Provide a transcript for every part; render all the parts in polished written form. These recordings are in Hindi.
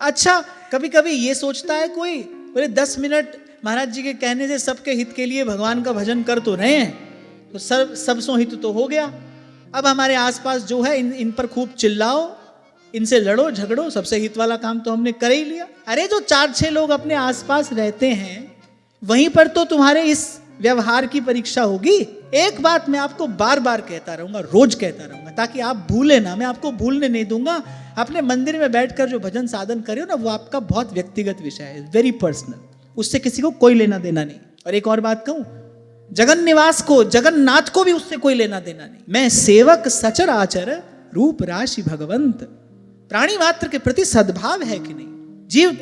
अच्छा, कभी कभी ये सोचता है कोई, बोले 10 मिनट महाराज जी के कहने से सबके हित के लिए भगवान का भजन कर तो रहे हैं, तो सब सो हित तो हो गया। अब हमारे आसपास जो है इन पर खूब चिल्लाओ, इनसे लड़ो झगड़ो, सबसे हित वाला काम तो हमने कर ही लिया। अरे जो 4-6 लोग अपने आसपास रहते हैं वहीं पर तो तुम्हारे इस व्यवहार की परीक्षा होगी। एक बात मैं आपको बार बार कहता रहूंगा, रोज कहता रहूंगा, ताकि आप भूले ना, मैं आपको भूलने नहीं दूंगा। अपने मंदिर में बैठकर जो भजन साधन करे हो ना, वो आपका बहुत व्यक्तिगत विषय है, वेरी पर्सनल, उससे किसी को कोई लेना देना नहीं। और एक और बात कहूं, जगन निवास को, जगन्नाथ को भी उससे कोई लेना देना नहीं। मैं सेवक सचर आचर रूप राशि भगवंत। प्राणी मात्र के प्रति सद्भाव है कि नहीं,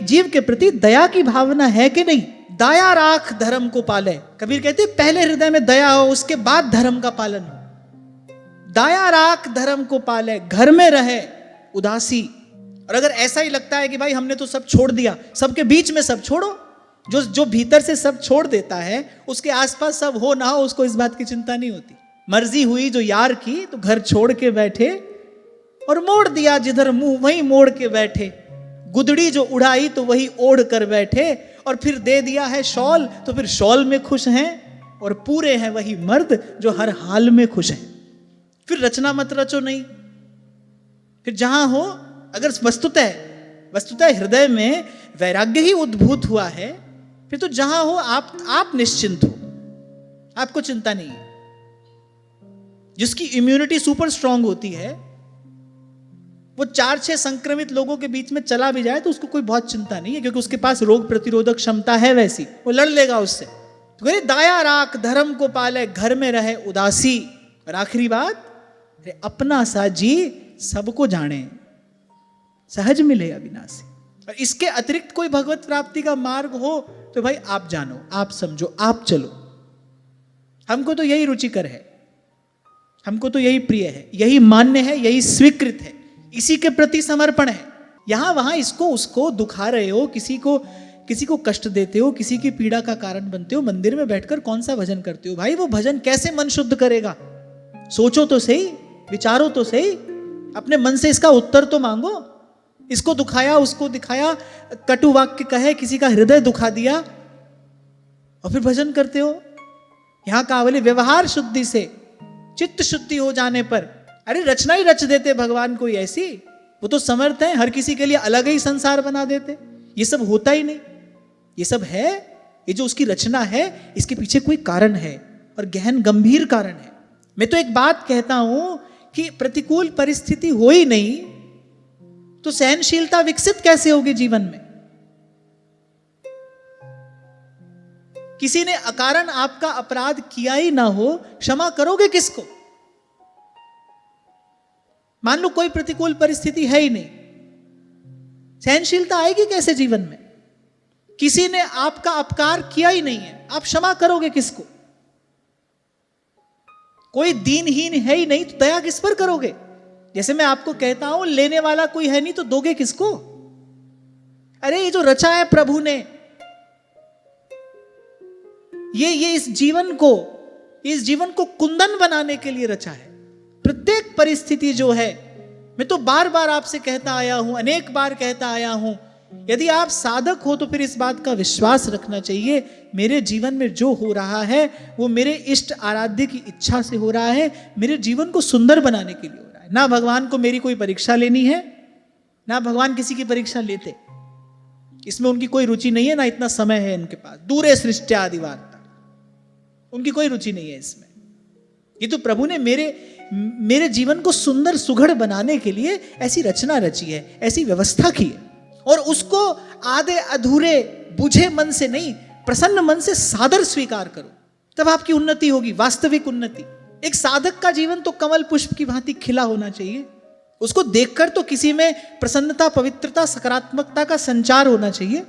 जीव के प्रति दया की भावना है कि नहीं। दया राख धर्म को पाले, कबीर कहते पहले हृदय में दया हो, उसके बाद धर्म का पालन हो। दया राख धर्म को पाले, घर में रहे उदासी। और अगर ऐसा ही लगता है कि भाई हमने तो सब छोड़ दिया, सबके बीच में सब छोड़ो। जो भीतर से सब छोड़ देता है, उसके आसपास सब हो ना हो, उसको इस बात की चिंता नहीं होती। मर्जी हुई जो यार की तो घर छोड़ के बैठे, और मोड़ दिया जिधर मुंह वहीं मोड़ के बैठे। गुदड़ी जो उड़ाई तो वही ओढ़ कर बैठे, और फिर दे दिया है शॉल तो फिर शॉल में खुश हैं। और पूरे हैं वही मर्द जो हर हाल में खुश हैं। फिर रचना मत रचो नहीं। फिर जहां हो, अगर वस्तुतः हृदय में वैराग्य ही उद्भूत हुआ है, फिर तो जहां हो आप निश्चिंत हो, आपको चिंता नहीं है। जिसकी इम्यूनिटी सुपर स्ट्रांग होती है, वो 4-6 संक्रमित लोगों के बीच में चला भी जाए तो उसको कोई बहुत चिंता नहीं है, क्योंकि उसके पास रोग प्रतिरोधक क्षमता है वैसी, वो लड़ लेगा उससे। तो कहे दया राख धर्म को पाले, घर में रहे उदासी। और आखिरी बात, अपना सा जी सबको जाने, सहज मिले अविनाशी। और इसके अतिरिक्त कोई भगवत प्राप्ति का मार्ग हो तो भाई आप जानो, आप समझो, आप चलो। हमको तो यही रुचिकर है, हमको तो यही प्रिय है, यही मान्य है, यही स्वीकृत है, इसी के प्रति समर्पण है। यहां वहां इसको उसको दुखा रहे हो, किसी को कष्ट देते हो, किसी की पीड़ा का कारण बनते हो। मंदिर में बैठकर कौन सा भजन करते हो भाई? वो भजन कैसे मन शुद्ध करेगा? सोचो तो सही, विचारो तो सही, अपने मन से इसका उत्तर तो मांगो। इसको दुखाया, उसको दिखाया, कटु वाक्य कहे, किसी का हृदय दुखा दिया, और फिर भजन करते हो। यहां का बोले व्यवहार शुद्धि से, चित्त शुद्धि हो जाने पर, अरे रचना ही रच देते भगवान कोई ऐसी, वो तो समर्थ है, हर किसी के लिए अलग ही संसार बना देते। ये सब होता ही नहीं, ये सब है, ये जो उसकी रचना है, इसके पीछे कोई कारण है, और गहन गंभीर कारण है। मैं तो एक बात कहता हूं कि प्रतिकूल परिस्थिति हो ही नहीं तो सहनशीलता विकसित कैसे होगी जीवन में? किसी ने अकारण आपका अपराध किया ही ना हो, क्षमा करोगे किसको? मान लो कोई प्रतिकूल परिस्थिति है ही नहीं, सहनशीलता आएगी कैसे जीवन में? किसी ने आपका अपकार किया ही नहीं है, आप क्षमा करोगे किसको? कोई दीनहीन है ही नहीं तो दया किस पर करोगे? जैसे मैं आपको कहता हूं, लेने वाला कोई है नहीं तो दोगे किसको? अरे ये जो रचा है प्रभु ने, ये इस जीवन को कुंदन बनाने के लिए रचा है। प्रत्येक परिस्थिति जो है, मैं तो बार बार आपसे कहता आया हूं, अनेक बार कहता आया हूं, यदि आप साधक हो तो फिर इस बात का विश्वास रखना चाहिए, मेरे जीवन में जो हो रहा है वो मेरे इष्ट आराध्य की इच्छा से हो रहा है, मेरे जीवन को सुंदर बनाने के लिए हो रहा है। ना भगवान को मेरी कोई परीक्षा लेनी है, ना भगवान किसी की परीक्षा लेते, इसमें उनकी कोई रुचि नहीं है, ना इतना समय है उनके पास। दूरे सृष्टि आदि वार्ता, उनकी कोई रुचि नहीं है इसमें। ये तो प्रभु ने मेरे जीवन को सुंदर सुघड़ बनाने के लिए ऐसी रचना रची है, ऐसी व्यवस्था की है, और उसको आधे अधूरे बुझे मन से नहीं, प्रसन्न मन से सादर स्वीकार करो, तब आपकी उन्नति होगी, वास्तविक उन्नति। एक साधक का जीवन तो कमल पुष्प की भांति खिला होना चाहिए, उसको देखकर तो किसी में प्रसन्नता, पवित्रता, सकारात्मकता का संचार होना चाहिए।